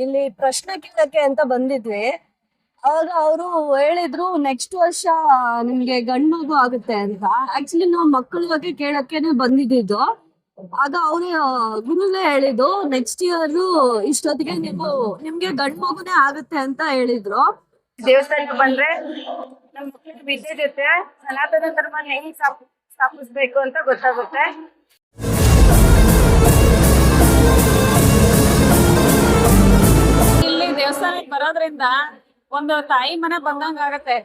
ಇಲ್ಲಿ ಪ್ರಶ್ನೆ ಕೇಳಕ್ಕೆ ಅಂತ ಬಂದಿದ್ವಿ. ಅವಾಗ ಅವರು ಹೇಳಿದ್ರು ನೆಕ್ಸ್ಟ್ ವರ್ಷ ನಿಮ್ಗೆ ಗಂಡ್ ಮಗು ಆಗುತ್ತೆ ಅಂತ. ಆಕ್ಚುಲಿ ನಾವು ಮಕ್ಕಳ ಬಗ್ಗೆ ಕೇಳಕ್ಕೇನೆ ಬಂದಿದ್ದು. ಆಗ ಅವ್ರು ಗುರುಗಳೇ ಹೇಳಿದ್ದು ನೆಕ್ಸ್ಟ್ ಇಯರ್ ಇಷ್ಟೊತ್ತಿಗೆ ನಿಮ್ಗೆ ಗಂಡ್ ಮಗುನೇ ಆಗುತ್ತೆ ಅಂತ ಹೇಳಿದ್ರು. ದೇವಸ್ಥಾನಕ್ಕೆ ಬಂದ್ರೆ ನಮ್ಮ ಮಕ್ಕಳಿಗೆ ವಿದ್ಯೆ ಜೊತೆ ಸನಾತನ ಧರ್ಮ ಹೆಂಗ್ ಸ್ಥಾಪಿಸ್ಬೇಕು ಅಂತ ಗೊತ್ತಾಗುತ್ತೆ. ಇಲ್ಲಿ ದೇವಸ್ಥಾನಕ್ಕೆ ಬರೋದ್ರಿಂದ ಒಂದು ತಾಯಿ ಮನೆ ಬಂದಂಗ ಆಗತ್ತೆ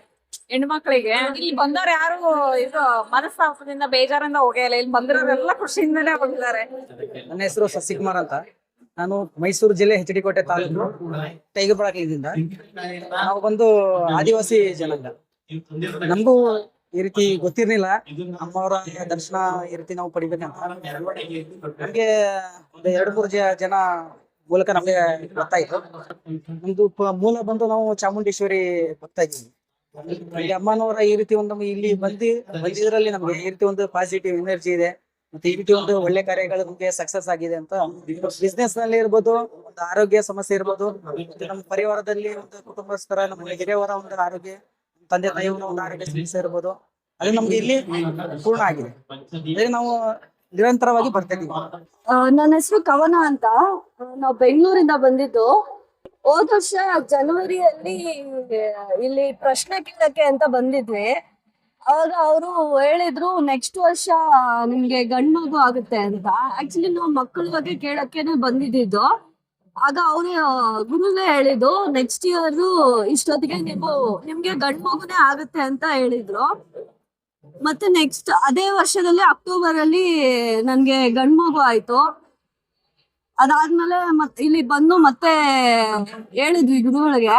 ಹೆಣ್ಮಕ್ಳಿಗೆ. ಇಲ್ಲಿ ಬಂದವ್ರು ಯಾರು ಇದು ಮನಸ್ತಾಪದಿಂದ ಬೇಜಾರಿಂದ ಹೋಗಿಲ್ಲ. ಇಲ್ಲಿ ಬಂದಿರೋರೆಲ್ಲ ಖುಷಿಯಿಂದನೇ ಹೋಗಿದ್ದಾರೆ. ನನ್ನ ಹೆಸರು ಶಶಿಕುಮಾರ್ ಅಂತ. ನಾನು ಮೈಸೂರು ಜಿಲ್ಲೆ ಹೆಚ್.ಡಿ. ಕೋಟೆ ತಾಲೂಕು ಟೈಗರ್ಪುರದಿಂದ. ನಾವು ಬಂದು ಆದಿವಾಸಿ ಜನಾಂಗ. ನಮಗೂ ಈ ರೀತಿ ಗೊತ್ತಿರ್ಲಿಲ್ಲ ಅಮ್ಮವರ ದರ್ಶನ ಈ ರೀತಿ ನಾವು ಪಡಿಬೇಕಂತ. ನಮ್ಗೆ ಒಂದು 2-3 ಜನ ಮೂಲಕ ನಮ್ಗೆ ಗೊತ್ತಾಯ್ತು. ನಮ್ದು ಮೂಲ ಬಂದು ನಾವು ಚಾಮುಂಡೇಶ್ವರಿ ಬರ್ತಾ ಇದ್ದೀವಿ. ನಮ್ಗೆ ಅಮ್ಮನವರ ಈ ರೀತಿ ಒಂದು ಇಲ್ಲಿ ಬಂದಿದ್ರಲ್ಲಿ ನಮ್ಗೆ ಈ ರೀತಿ ಒಂದು ಪಾಸಿಟಿವ್ ಎನರ್ಜಿ ಇದೆ. ಮತ್ತೆ ಈ ರೀತಿ ಒಂದು ಒಳ್ಳೆ ಕಾರ್ಯಗಳು ನಮ್ಗೆ ಸಕ್ಸಸ್ ಆಗಿದೆ ಅಂತ. ಬಿಸ್ನೆಸ್ ನಲ್ಲಿ ಇರ್ಬೋದು, ಒಂದು ಆರೋಗ್ಯ ಸಮಸ್ಯೆ ಇರ್ಬೋದು, ನಮ್ಮ ಪರಿವಾರದಲ್ಲಿ ಒಂದು ಕುಟುಂಬಸ್ಥರ ನಮ್ಮ ಹಿರಿಯವರ ಒಂದು ಆರೋಗ್ಯ, ತಂದೆ ತಾಯಿಯವರ ಒಂದು ಆರೋಗ್ಯ ಸಮಸ್ಯೆ ಇರ್ಬೋದು, ಅದು ನಮ್ಗೆ ಇಲ್ಲಿ ಪೂರ್ಣ ಆಗಿದೆ. ಅಂದ್ರೆ ನಾವು ನಿರಂತರವಾಗಿ ಬರ್ತಾ ಇದೀವಿ. ನನ್ನ ಹೆಸರು ಕವನ ಅಂತ. ನಾವು ಬೆಂಗಳೂರಿಂದ ಬಂದಿದ್ದು. ಹೋದ ವರ್ಷ ಜನವರಿಯಲ್ಲಿ ಇಲ್ಲಿ ಪ್ರಶ್ನೆ ಕೇಳಕ್ಕೆ ಅಂತ ಬಂದಿದ್ವಿ. ಅವಾಗ ಅವರು ಹೇಳಿದ್ರು ನೆಕ್ಸ್ಟ್ ವರ್ಷ ನಿಮ್ಗೆ ಗಂಡ್ ಮಗು ಆಗುತ್ತೆ ಅಂತ. ಆಕ್ಚುಲಿ ನಾವು ಮಕ್ಕಳ ಬಗ್ಗೆ ಕೇಳಕ್ಕೇನೆ ಬಂದಿದ್ದು. ಆಗ ಅವ್ರು ಗುರುಗಳೇ ಹೇಳಿದ್ದು ನೆಕ್ಸ್ಟ್ ಇಯರ್ ಇಷ್ಟೊತ್ತಿಗೆ ನಿಮ್ಗೆ ಗಂಡ್ ಮಗುನೇ ಆಗುತ್ತೆ ಅಂತ ಹೇಳಿದ್ರು. ಮತ್ತೆ ನೆಕ್ಸ್ಟ್ ಅದೇ ವರ್ಷದಲ್ಲಿ ಅಕ್ಟೋಬರ್ ಅಲ್ಲಿ ನನ್ಗೆ ಗಂಡ್ ಮಗು ಆಯ್ತು. ಅದಾದ್ಮೇಲೆ ಮತ್ತೆ ಇಲ್ಲಿ ಬಂದು ಮತ್ತೆ ಹೇಳಿದ್ವಿ ಗುರುಗಳಿಗೆ.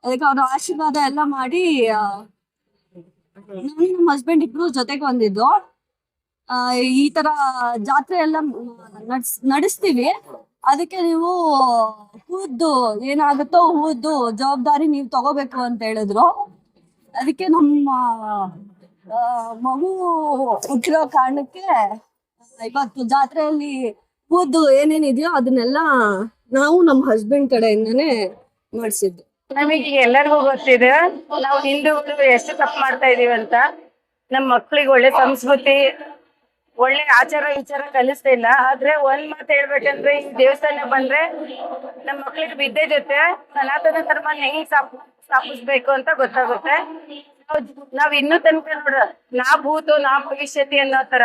ಅದಕ್ಕೆ ಅವ್ರ ಆಶೀರ್ವಾದ ಎಲ್ಲ ಮಾಡಿ ನಾನು ನಮ್ಮ ಹಸ್ಬೆಂಡ್ ಇಬ್ರು ಜೊತೆಗೆ ಬಂದಿದ್ದು. ಈ ತರ ಜಾತ್ರೆ ಎಲ್ಲ ನಡೆಸ್ತೀವಿ, ಅದಕ್ಕೆ ನೀವು ಹೂದ್ದು ಏನಾಗುತ್ತೋ ಹೂದ್ದು ಜವಾಬ್ದಾರಿ ನೀವು ತಗೋಬೇಕು ಅಂತ ಹೇಳಿದ್ರು. ಅದಕ್ಕೆ ನಮ್ಮ ಮಗು ಹುಟ್ಟಿರೋ ಕಾರಣಕ್ಕೆ ಇವತ್ತು ಜಾತ್ರೆಯಲ್ಲಿ ಹೂದ್ದು ಏನೇನಿದೆಯೋ ಅದನ್ನೆಲ್ಲ ನಾವು ನಮ್ಮ ಹಸ್ಬೆಂಡ್ ಕಡೆಯಿಂದಾನೇ ಮಾಡಿಸಿದ್ದು. ನಮಗೆ ಎಲ್ಲರಿಗೂ ಗೊತ್ತಿದೆ ನಾವು ಹಿಂದೂಗಳು ಎಷ್ಟು ತಪ್ಪು ಮಾಡ್ತಾ ಇದೀವಿ ಅಂತ. ನಮ್ಮ ಮಕ್ಳಿಗೆ ಒಳ್ಳೆ ಸಂಸ್ಕೃತಿ, ಒಳ್ಳೆ ಆಚಾರ ವಿಚಾರ ಕಲಿಸ್ತಾ ಇಲ್ಲ. ಆದ್ರೆ ಒಂದ್ ಮಾತು ಹೇಳ್ಬೇಕಂದ್ರೆ ಈ ದೇವಸ್ಥಾನ ಬಂದ್ರೆ ನಮ್ಮ ಮಕ್ಳಿಗೆ ವಿದ್ಯೆ ಜೊತೆ ಸನಾತನ ಧರ್ಮ ಹೆಂಗ್ ಸ್ಥಾಪಿಸ್ಬೇಕು ಅಂತ ಗೊತ್ತಾಗುತ್ತೆ. ನಾವ್ ಇನ್ನೂ ತನಕ ನೋಡ ನಾ ಭೂತು ನಾ ಭವಿಷ್ಯತಿ ಅನ್ನೋ ತರ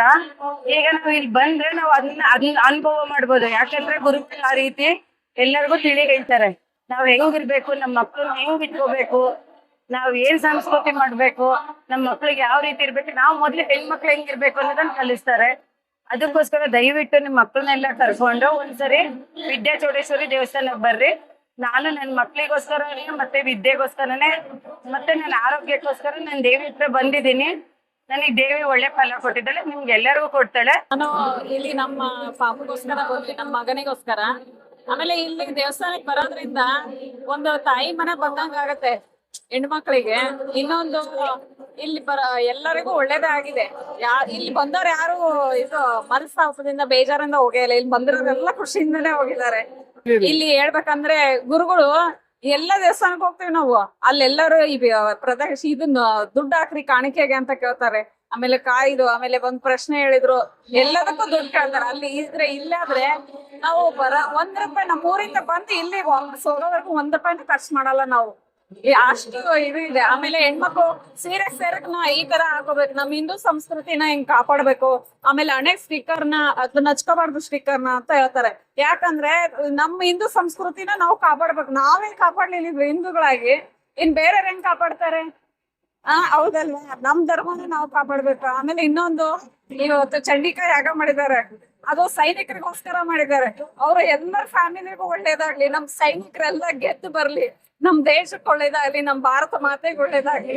ಈಗ ನಾವ್ ಇಲ್ಲಿ ಬಂದ್ರೆ ನಾವ್ ಅದನ್ನ ಅನುಭವ ಮಾಡ್ಬೋದು. ಯಾಕಂದ್ರೆ ಗುರುಗಳು ಆ ರೀತಿ ಎಲ್ಲರಿಗೂ ತಿಳಿ ಹೇಳ್ತಾರೆ ನಾವ್ ಹೆಂಗಿರ್ಬೇಕು, ನಮ್ಮ ಮಕ್ಳನ್ನ ಹೆಂಗ್ ಇಟ್ಕೋಬೇಕು, ನಾವ್ ಏನ್ ಸಂಸ್ಕೃತಿ ಮಾಡ್ಬೇಕು, ನಮ್ಮ ಮಕ್ಳಿಗೆ ಯಾವ ರೀತಿ ಇರ್ಬೇಕು, ನಾವ್ ಮೊದ್ಲು ಹೆಣ್ಮಕ್ಳು ಹೆಂಗಿರ್ಬೇಕು ಅನ್ನೋದನ್ನ ಕಲಿಸ್ತಾರೆ. ಅದಕ್ಕೋಸ್ಕರ ದಯವಿಟ್ಟು ನಿಮ್ ಮಕ್ಳನ್ನೆಲ್ಲ ಕರ್ಕೊಂಡು ಒಂದ್ಸರಿ ವಿದ್ಯಾಚೌಡೇಶ್ವರಿ ದೇವಸ್ಥಾನಕ್ಕೆ ಬರ್ರಿ. ನಾನು ನನ್ನ ಮಕ್ಳಿಗೋಸ್ಕರನೇ ಮತ್ತೆ ವಿದ್ಯೆಗೋಸ್ಕರನೇ ಮತ್ತೆ ನನ್ನ ಆರೋಗ್ಯಕ್ಕೋಸ್ಕರ ನಾನು ದೇವಿ ಹತ್ರ ಬಂದಿದ್ದೀನಿ. ನನಗೆ ದೇವಿ ಒಳ್ಳೆ ಫಲ ಕೊಟ್ಟಿದ್ದಾಳೆ, ನಿಮ್ಗೆ ಎಲ್ಲರಿಗೂ ಕೊಡ್ತಾಳೆ. ನಾನು ಇಲ್ಲಿ ನಮ್ಮ ಪಾಪಗೋಸ್ಕರ ಬಂದ್ವಿ, ನಮ್ಮ ಮಗನಿಗೋಸ್ಕರ. ಆಮೇಲೆ ಇಲ್ಲಿ ದೇವಸ್ಥಾನಕ್ಕೆ ಬರೋದ್ರಿಂದ ಒಂದು ತಾಯಿ ಮನೆ ಬಂದಂಗ ಆಗತ್ತೆ ಹೆಣ್ಮಕ್ಳಿಗೆ. ಇನ್ನೊಂದು ಇಲ್ಲಿ ಎಲ್ಲರಿಗೂ ಒಳ್ಳೇದೇ ಆಗಿದೆ. ಇಲ್ಲಿ ಬಂದವ್ರು ಯಾರು ಇದು ಮನಸ್ತಾಪದಿಂದ ಬೇಜಾರಿಂದ ಹೋಗಿಲ್ಲ. ಇಲ್ಲಿ ಬಂದಿರೋರೆಲ್ಲ ಖುಷಿಯಿಂದನೇ ಹೋಗಿದ್ದಾರೆ. ಇಲ್ಲಿ ಹೇಳ್ಬೇಕಂದ್ರೆ ಗುರುಗಳು ಎಲ್ಲ ದೇವಸ್ಥಾನಕ್ಕೆ ಹೋಗ್ತೀವಿ ನಾವು, ಅಲ್ಲೆಲ್ಲರೂ ಈ ಪ್ರದೇಶ ಇದನ್ನ ದುಡ್ಡು ಹಾಕ್ರಿ ಕಾಣಿಕೆಗೆ ಅಂತ ಕೇಳ್ತಾರೆ. ಆಮೇಲೆ ಕಾಯ್ದು ಆಮೇಲೆ ಒಂದ್ ಪ್ರಶ್ನೆ ಹೇಳಿದ್ರು, ಎಲ್ಲದಕ್ಕೂ ದುಡ್ಡು ಕೇಳ್ತಾರೆ. ಅಲ್ಲಿ ಇದ್ರೆ ಇಲ್ಲಾದ್ರೆ ನಾವು ₹1 ನಮ್ಮೂರಿಂದ ಬಂದು ಇಲ್ಲಿ ಹೋಗೋವರೆಗೂ ₹1 ಖರ್ಚು ಮಾಡಲ್ಲ ನಾವು. ಅಷ್ಟು ಇದು ಇದೆ. ಆಮೇಲೆ ಹೆಣ್ಮಕ್ಳು ಸೀರೆ ಸೇರಕ್ ಈ ತರ ಹಾಕೋಬೇಕು, ನಮ್ ಹಿಂದೂ ಸಂಸ್ಕೃತಿನ ಹಿಂಗ್ ಕಾಪಾಡ್ಬೇಕು. ಆಮೇಲೆ ಹಣೆ ಸ್ಟಿಕ್ಕರ್ನ ಅದನ್ನ ಹಚ್ಕೋಬಾರ್ದು ಸ್ಟಿಕ್ಕರ್ನ ಅಂತ ಹೇಳ್ತಾರೆ. ಯಾಕಂದ್ರೆ ನಮ್ಮ ಹಿಂದೂ ಸಂಸ್ಕೃತಿನ ನಾವು ಕಾಪಾಡ್ಬೇಕು. ನಾವೇ ಕಾಪಾಡ್ಲಿಲ್ಲ ಹಿಂದೂಗಳಾಗಿ, ಇನ್ ಬೇರೆ ಹೆಂಗ್ ಕಾಪಾಡ್ತಾರೆ? ಹೌದಲ್ವಾ? ನಮ್ ಧರ್ಮನ ನಾವು ಕಾಪಾಡ್ಬೇಕು. ಆಮೇಲೆ ಇನ್ನೊಂದು ಇವತ್ತು ಚಂಡಿಕಾಯಿ ಯಾಗ ಮಾಡಿದ್ದಾರೆ, ಅದು ಸೈನಿಕರಿಗೋಸ್ಕರ ಮಾಡಿದ್ದಾರೆ. ಅವ್ರ ಎಲ್ಲರ ಫ್ಯಾಮಿಲಿಗೂ ಒಳ್ಳೇದಾಗ್ಲಿ, ನಮ್ ಸೈನಿಕರೆಲ್ಲ ಗೆದ್ದು ಬರ್ಲಿ, ನಮ್ ದೇಶಕ್ಕೆ ಒಳ್ಳೇದಾಗ್ಲಿ, ನಮ್ ಭಾರತ ಮಾತೆಗೆ ಒಳ್ಳೇದಾಗ್ಲಿ.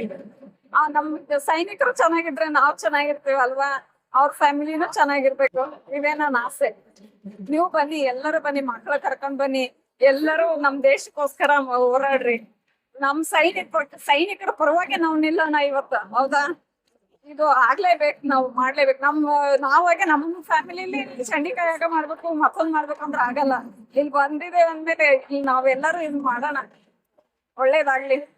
ನಮ್ ಸೈನಿಕರು ಚೆನ್ನಾಗಿದ್ರೆ ನಾವ್ ಚೆನ್ನಾಗಿರ್ತೀವಲ್ವಾ, ಅವ್ರ ಫ್ಯಾಮಿಲಿನೂ ಚೆನ್ನಾಗಿರ್ಬೇಕು. ಇವೇ ನನ್ನ ಆಸೆ. ನೀವು ಬನ್ನಿ, ಎಲ್ಲರೂ ಬನ್ನಿ, ಮಕ್ಳ ಕರ್ಕೊಂಡ್ ಬನ್ನಿ, ಎಲ್ಲರೂ ನಮ್ ದೇಶಕ್ಕೋಸ್ಕರ ಹೋರಾಡ್ರಿ. ನಮ್ ಸೈನಿಕರ ಪರವಾಗಿ ನಾವ್ ನಿಲ್ಲೋಣ ಇವತ್ತು, ಹೌದಾ? ಇದು ಆಗ್ಲೇಬೇಕು, ನಾವು ಮಾಡ್ಲೇಬೇಕು. ನಾವಾಗೆ ನಮ್ಮ ಫ್ಯಾಮಿಲಿಲಿ ಚಂಡಿಕಾಯಿ ಯಾಗ ಮಾಡ್ಬೇಕು, ಮತ್ತೊಂದ್ ಮಾಡ್ಬೇಕು ಅಂದ್ರೆ ಆಗಲ್ಲ. ಇಲ್ಲಿ ಬಂದಿದೆ ಅಂದ್ಮೇಲೆ ಇಲ್ಲಿ ನಾವೆಲ್ಲರೂ ಇದು ಮಾಡೋಣ. ಒಳ್ಳೇದಾಗ್ಲಿ.